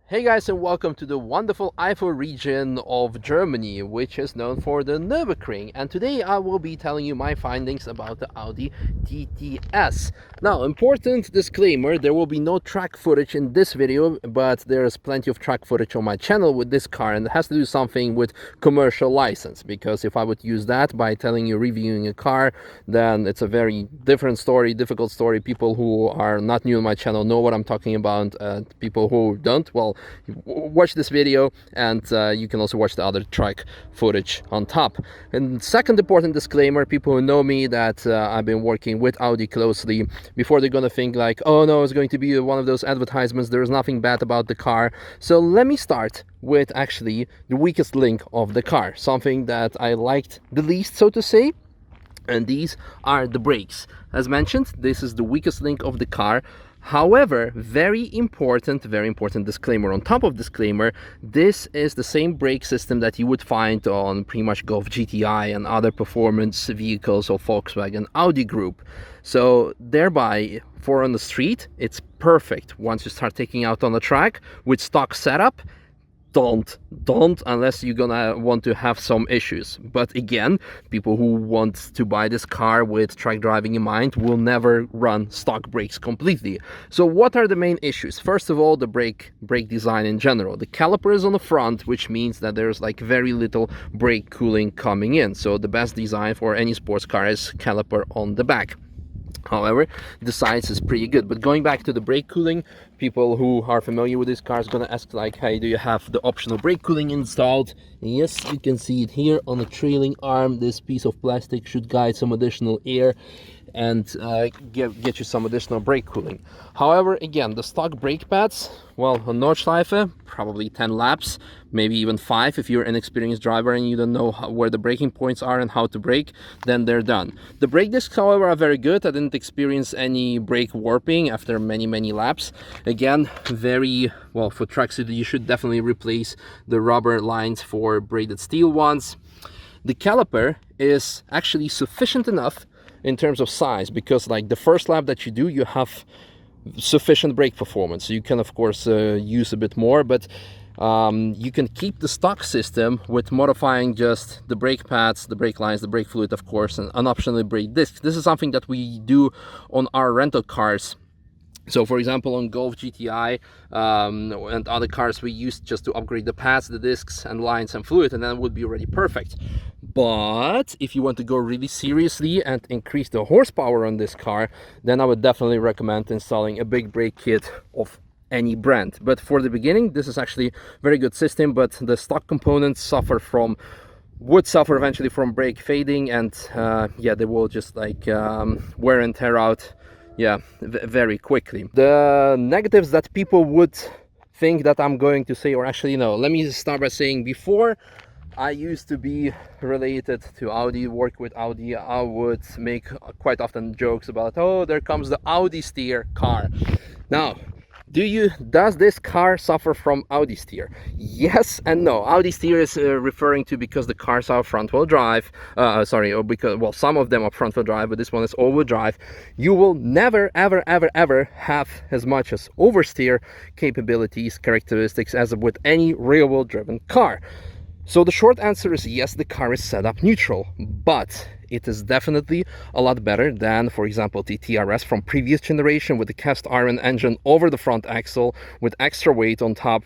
Hey guys, and welcome to the wonderful Eifel region of Germany, which is known for the Nürburgring. And today I will be telling you my findings about the Audi TT S. Now, important disclaimer, there will be no track footage in this video, but there's plenty of track footage on my channel with this car, and it has to do something with commercial license, because if I would use that by telling you reviewing a car, then it's a very different story, difficult story. People who are not new on my channel know what I'm talking about, and people who don't, well, watch this video, and you can also watch the other track footage on top. And second important disclaimer, people who know me that I've been working with Audi closely, before they're gonna think like, oh no, it's going to be one of those advertisements, there's nothing bad about the car. So let me start with actually the weakest link of the car, something that I liked the least, so to say. And these are the brakes. As mentioned, this is the weakest link of the car. However, very important disclaimer on top of disclaimer, this is the same brake system that you would find on pretty much Golf GTI and other performance vehicles of Volkswagen Audi group. So thereby, for on the street, it's perfect. Once you start taking out on the track with stock setup, don't unless you're gonna want to have some issues. But again, people who want to buy this car with track driving in mind will never run stock brakes completely. So what are the main issues? First of all, the brake design in general. The caliper is on the front, which means that there's like very little brake cooling coming in. So the best design for any sports car is caliper on the back. However, the size is pretty good. But going back to the brake cooling, people who are familiar with this car is gonna ask like, hey, do you have the optional brake cooling installed? Yes, you can see it here on the trailing arm. This piece of plastic should guide some additional air and get you some additional brake cooling. However, again, the stock brake pads, well, on Nordschleife, probably 10 laps, maybe even 5 if you're an inexperienced driver and you don't know where the braking points are and how to brake, then they're done. The brake discs, however, are very good. I didn't experience any brake warping after many laps. Again, very well, for tracksuit you should definitely replace the rubber lines for braided steel ones. The caliper is actually sufficient enough in terms of size, because like the first lap that you do, you have sufficient brake performance. You can of course use a bit more, but you can keep the stock system with modifying just the brake pads, the brake lines, the brake fluid, of course, and optionally brake discs. This is something that we do on our rental cars. So for example, on Golf GTI and other cars, we used just to upgrade the pads, the discs and lines and fluid, and then it would be already perfect. But if you want to go really seriously and increase the horsepower on this car, then I would definitely recommend installing a big brake kit of any brand. But for the beginning, this is actually a very good system, but the stock components would suffer eventually from brake fading, and yeah, they will just like wear and tear out, yeah, very quickly. The negatives that people would think that I'm going to say, or actually no, let me start by saying, before I used to be related to Audi, work with Audi, I would make quite often jokes about, oh, there comes the Audi steer car. Now, does this car suffer from Audi steer? Yes and no. Audi steer is referring to because the cars are front-wheel drive, or because, well, some of them are front-wheel drive, but this one is all-wheel drive. You will never ever have as much as oversteer capabilities, characteristics as with any rear-wheel driven car. So the short answer is yes, the car is set up neutral, but it is definitely a lot better than, for example, the TRS from previous generation with the cast iron engine over the front axle with extra weight on top,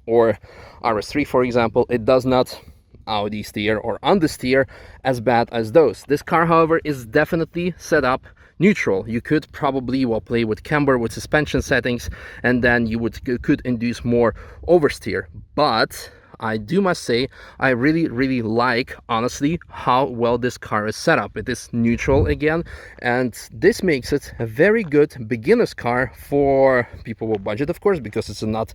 or RS3, for example. It does not Audi steer or understeer as bad as those. This car, however, is definitely set up neutral. You could probably, well, play with camber, with suspension settings, and then you could induce more oversteer. But I must say, I really like, honestly, how well this car is set up. It is neutral again, and this makes it a very good beginner's car for people with budget, of course, because it's not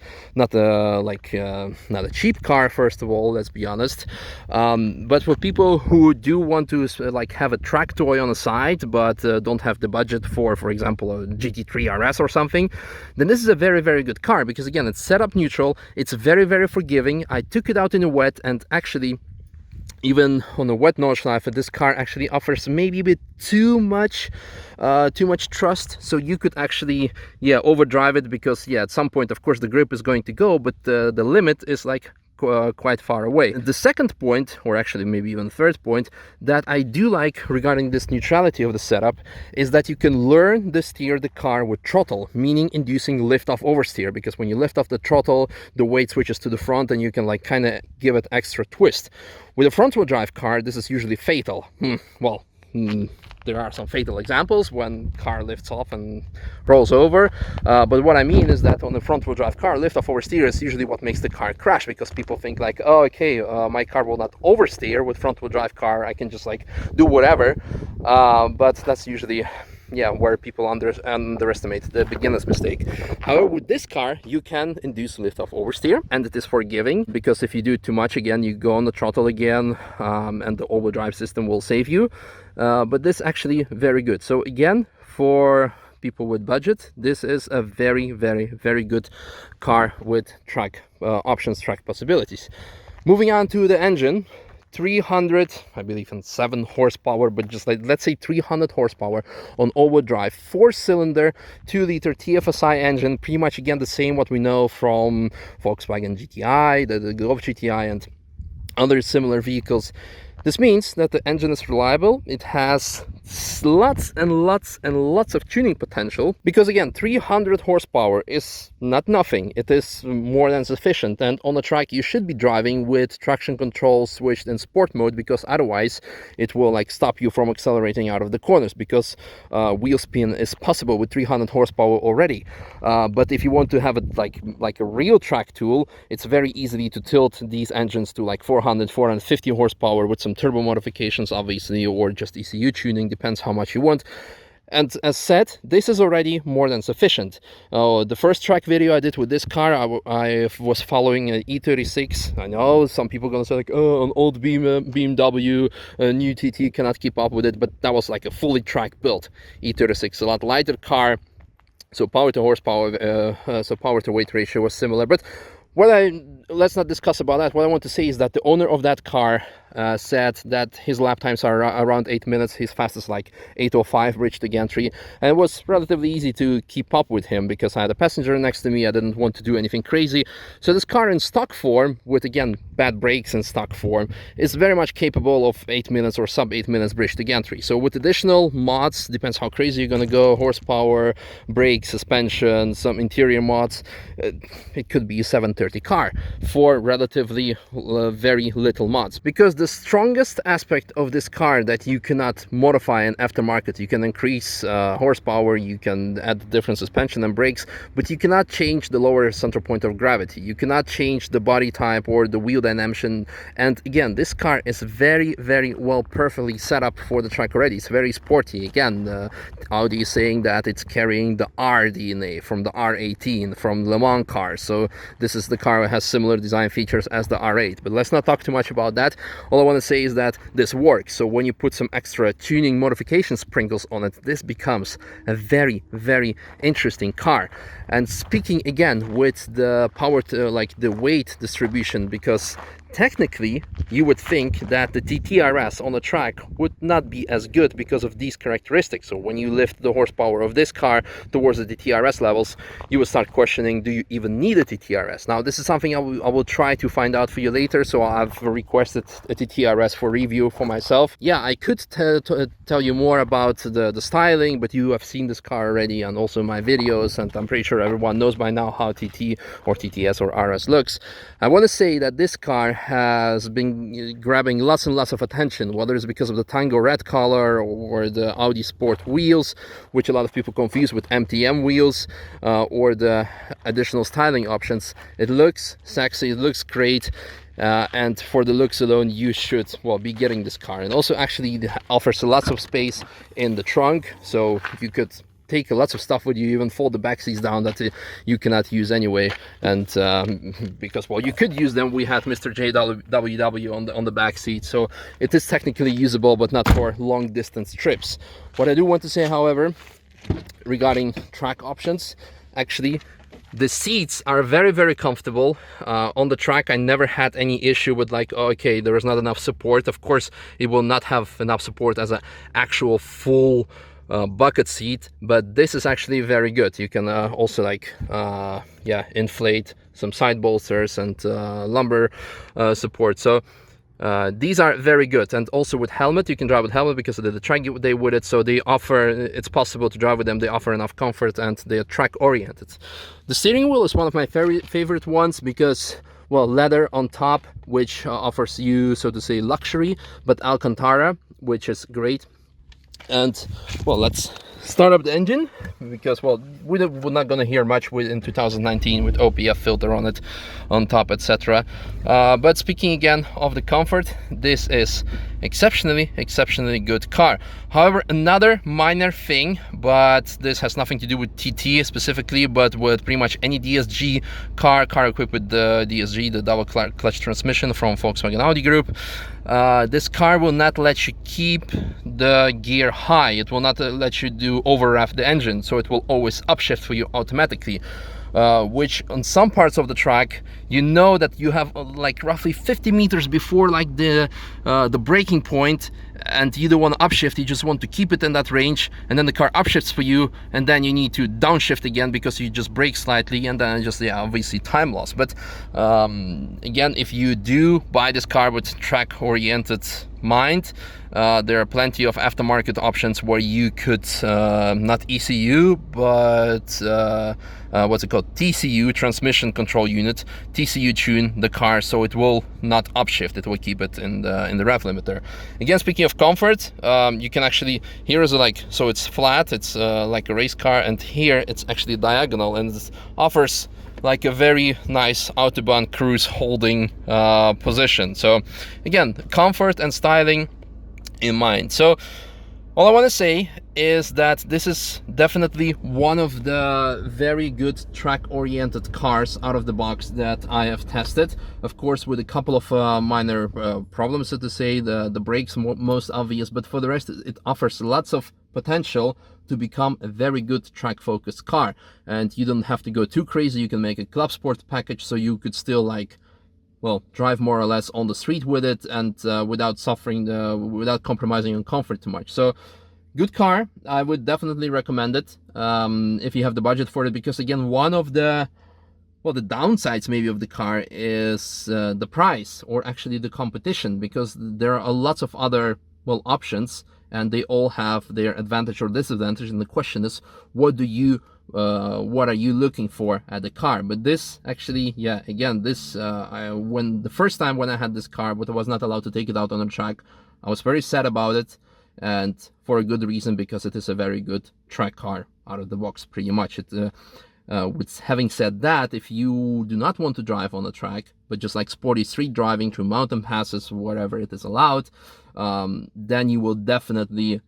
a cheap car, first of all, let's be honest. But for people who do want to like have a track toy on the side, but don't have the budget for example, a GT3 RS or something, then this is a very good car, because again, it's set up neutral, it's very forgiving. I took it out in the wet, and actually Even on a wet Nordschleife, this car actually offers maybe a bit too much trust, so you could actually overdrive it, because at some point of course the grip is going to go, but the limit is like quite far away. The second point, or actually maybe even third point, that I do like regarding this neutrality of the setup is that you can learn to steer the car with throttle, meaning inducing lift off oversteer, because when you lift off the throttle, the weight switches to the front and you can like kind of give it extra twist. With a front wheel drive car, this is usually fatal. There are some fatal examples when car lifts off and rolls over, but what I mean is that on the front wheel drive car, lift off oversteer is usually what makes the car crash, because people think like, oh, okay, my car will not oversteer. With front wheel drive car I can just like do whatever, but that's usually where people underestimate the beginner's mistake. However, with this car you can induce lift off oversteer, and it is forgiving, because if you do it too much, again you go on the throttle again, and the all-wheel drive system will save you. But this actually very good. So again, for people with budget, this is a very, very, very good car with track options, track possibilities. Moving on to the engine, 300, I believe, and 7 horsepower, but just like, let's say 300 horsepower on all-wheel drive, 4-cylinder 2-liter TFSI engine, pretty much again the same what we know from Volkswagen GTI, the Golf GTI and other similar vehicles. This means that the engine is reliable. It has lots and lots and lots of tuning potential, because again, 300 horsepower is not nothing. It is more than sufficient, and on the track you should be driving with traction control switched in sport mode, because otherwise it will like stop you from accelerating out of the corners, because wheel spin is possible with 300 horsepower already. But if you want to have it like a real track tool, it's very easy to tilt these engines to like 400, 450 horsepower with some turbo modifications obviously, or just ECU tuning, depends how much you want. And as said, this is already more than sufficient. The first track video I did with this car, I was following an E36. I know some people gonna say like, oh, an old BMW, a new TT cannot keep up with it, but that was like a fully track built E36, a lot lighter car, so power to horsepower, so power to weight ratio was similar. But let's not discuss about that. What I want to say is that the owner of that car said that his lap times are around 8 minutes. His fastest like 8:05 bridge to gantry, and it was relatively easy to keep up with him because I had a passenger next to me. I didn't want to do anything crazy. So this car in stock form, with again bad brakes in stock form, is very much capable of 8 minutes or sub 8 minutes bridge to gantry. So with additional mods, depends how crazy you're gonna go, horsepower, brakes, suspension, some interior mods, it could be a 730 car for relatively very little mods. Because the strongest aspect of this car that you cannot modify in aftermarket, you can increase horsepower, you can add different suspension and brakes, but you cannot change the lower center point of gravity. You cannot change the body type or the wheel dimension. And again, this car is very, very well perfectly set up for the track already. It's very sporty. Again, Audi is saying that it's carrying the R DNA from the R18 from Le Mans cars. So this is the car that has similar design features as the R8. But let's not talk too much about that. All I want to say is that this works. So when you put some extra tuning modification sprinkles on it, this becomes a very, very interesting car. And speaking again with the power to like the weight distribution, because technically you would think that the TTRS on the track would not be as good because of these characteristics. So when you lift the horsepower of this car towards the TTRS levels, you will start questioning, do you even need a TTRS? Now this is something I will try to find out for you later. So I've requested a TTRS for review for myself. Yeah, I could tell you more about the styling, but you have seen this car already and also my videos, and I'm pretty sure everyone knows by now how TT or TTS or RS looks. I want to say that this car has been grabbing lots and lots of attention, whether it's because of the Tango red color or the Audi Sport wheels, which a lot of people confuse with MTM wheels, or the additional styling options. It looks sexy, it looks great. And for the looks alone, you should be getting this car. And also actually it offers lots of space in the trunk, so you could take lots of stuff with you, even fold the back seats down that you cannot use anyway. And because you could use them, we had Mr. JWW on the back seat, so it is technically usable, but not for long distance trips. What I do want to say, however, regarding track options, actually The seats are very, very comfortable. On the track, I never had any issue with like, oh, okay, there is not enough support. Of course, it will not have enough support as an actual full bucket seat, but this is actually very good. You can also like, yeah, inflate some side bolsters and lumbar support. So these are very good. And also with helmet, you can drive with helmet because of the track they with it, so they offer, it's possible to drive with them. They offer enough comfort and they are track oriented. The steering wheel is one of my very favorite ones because, well, leather on top, which offers you, so to say, luxury, but Alcantara, which is great. And well, let's start up the engine because, well, we're not going to hear much in 2019 with OPF filter on it on top, etc. But speaking again of the comfort, this is exceptionally good car. However, another minor thing, but this has nothing to do with TT specifically, but with pretty much any DSG car equipped with the DSG, the double clutch transmission from Volkswagen Audi Group. This car will not let you keep the gear high. It will not let you do overrev the engine, so it will always upshift for you automatically. Which on some parts of the track, you know that you have like roughly 50 meters before like the braking point, and you don't want to upshift, you just want to keep it in that range, and then the car upshifts for you, and then you need to downshift again because you just brake slightly, and then just, yeah, obviously time loss. But again, if you do buy this car with track oriented mind, there are plenty of aftermarket options where you could not ECU, but what's it called, TCU, transmission control unit, TCU tune the car so it will not upshift, it will keep it in the rev limiter. Again, speaking of comfort, you can actually, here is like, so it's flat, it's like a race car, and here it's actually diagonal, and it offers like a very nice Autobahn cruise holding position. So again, comfort and styling in mind. So all I want to say is that this is definitely one of the very good track-oriented cars out of the box that I have tested. Of course, with a couple of minor problems, so to say, the brakes most obvious, but for the rest, it offers lots of potential to become a very good track-focused car. And you don't have to go too crazy. You can make a club sport package, so you could still like, well, drive more or less on the street with it, and without suffering, without compromising on comfort too much. So good car. I would definitely recommend it if you have the budget for it, because again, one of the, well, the downsides maybe of the car is the price, or actually the competition, because there are lots of other, well, options, and they all have their advantage or disadvantage, and the question is, what are you looking for at the car? But this actually, yeah, again, this when the first time when I had this car, but I was not allowed to take it out on the track, I was very sad about it, and for a good reason, because it is a very good track car out of the box, pretty much. It with having said that, if you do not want to drive on the track, but just like sporty street driving through mountain passes, wherever it is allowed, then you will definitely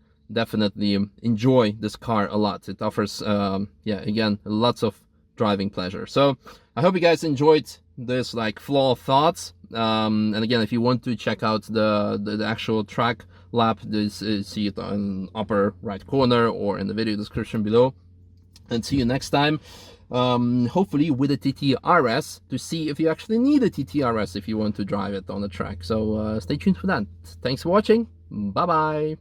enjoy this car a lot. It offers yeah, again, lots of driving pleasure. So I hope you guys enjoyed this like flow of thoughts, and again, if you want to check out the actual track lap, this see it on upper right corner or in the video description below. And see you next time, hopefully with a TT RS, to see if you actually need a TT RS if you want to drive it on the track. So stay tuned for that. Thanks for watching. Bye bye.